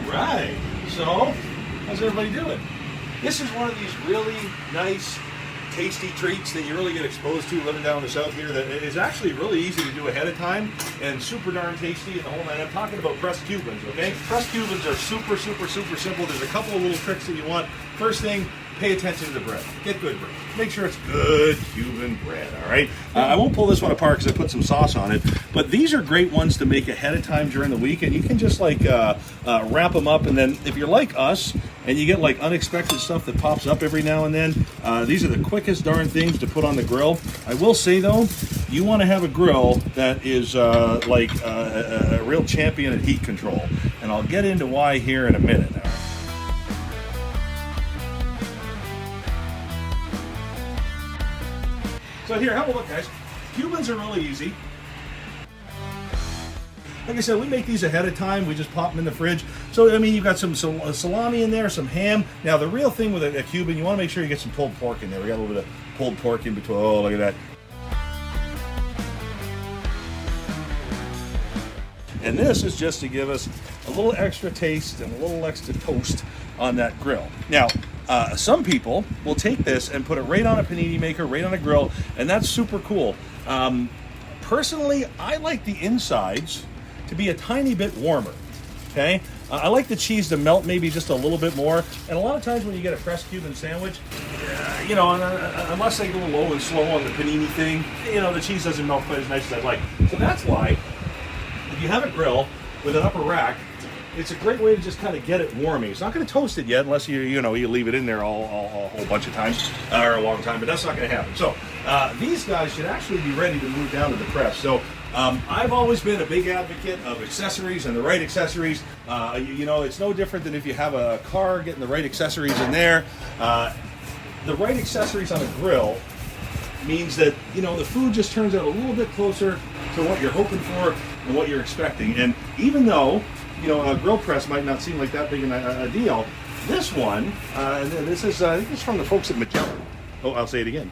right. So, how's everybody doing? This is one of these really nice, tasty treats that you really get exposed to living down in the south here that is actually really easy to do ahead of time and super darn tasty and the whole night. I'm talking about pressed Cubans, okay? Pressed Cubans are super simple. There's a couple of little tricks that you want. First thing, pay attention to the bread. Get good bread. Make sure it's good Cuban bread, all right? I won't pull this one apart because I put some sauce on it, but these are great ones to make ahead of time during the week, and you can just like wrap them up, and then if you're like us and you get like unexpected stuff that pops up every now and then, these are the quickest darn things to put on the grill. I will say though, you want to have a grill that is like a real champion at heat control, and I'll get into why here in a minute. So here, have a look, guys. Cubans are really easy. Like I said, we make these ahead of time. We just pop them in the fridge. So, I mean, you've got some salami in there, some ham. Now, the real thing with a Cuban, you want to make sure you get some pulled pork in there. We got a little bit of pulled pork in between. Oh, look at that. And this is just to give us a little extra taste and a little extra toast on that grill. Now, some people will take this and put it right on a panini maker, right on a grill, and that's super cool. Personally, I like the insides to be a tiny bit warmer, okay? I like the cheese to melt maybe just a little bit more, and a lot of times when you get a pressed Cuban sandwich, you know, unless they go low and slow on the panini thing, you know, the cheese doesn't melt quite as nice as I'd like. So that's why, if you have a grill with an upper rack, it's a great way to just kind of get it warming. It's not going to toast it yet unless you leave it in there a whole bunch of times or a long time, but that's not going to happen. So these guys should actually be ready to move down to the press. So I've always been a big advocate of accessories and the right accessories. You know, it's no different than if you have a car, getting the right accessories in there. The right accessories on a grill means that, you know, the food just turns out a little bit closer to what you're hoping for and what you're expecting. And even though, you know, a grill press might not seem like that big a deal, this one, this is from the folks at Magellan. Oh, I'll say it again.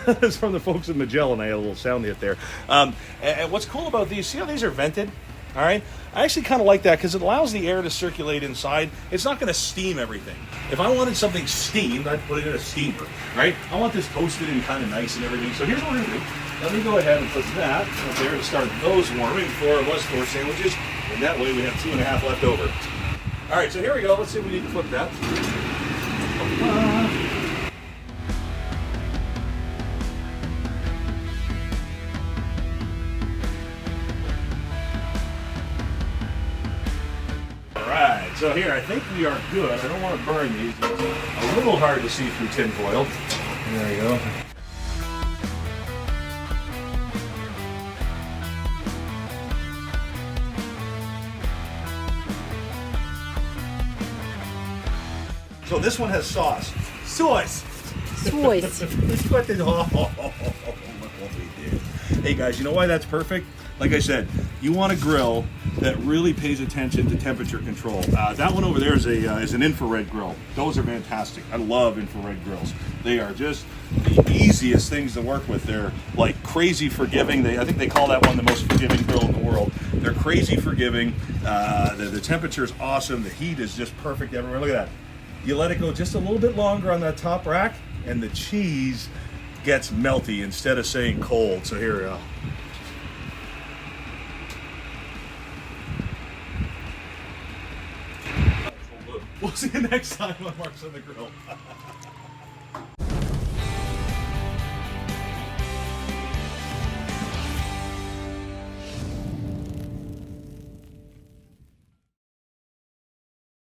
It's from the folks at Magellan. I had a little sound hit there. And what's cool about these, see how these are vented? All right, I actually kind of like that because it allows the air to circulate inside. It's not going to steam everything. If I wanted something steamed, I'd put it in a steamer, right? I want this toasted and kind of nice and everything. So here's what we're going to do. Let me go ahead and put that up there to start those warming before it was 4 sandwiches. And that way we have 2.5 left over. All right, so here we go. Let's see if we need to flip that. So here, I think we are good. I don't want to burn these. It's a little hard to see through tin foil. There you go. So this one has sauce. Sauce! Sauce. Look what we did. Hey guys, you know why that's perfect? Like I said, you want a grill that really pays attention to temperature control. That one over there is an infrared grill. Those are fantastic. I love infrared grills. They are just the easiest things to work with. They're like crazy forgiving. I think they call that one the most forgiving grill in the world. They're crazy forgiving. The temperature is awesome. The heat is just perfect everywhere. Look at that. You let it go just a little bit longer on that top rack, and the cheese gets melty instead of saying cold. So here we go. We'll see you next time on Marc's on the Grill.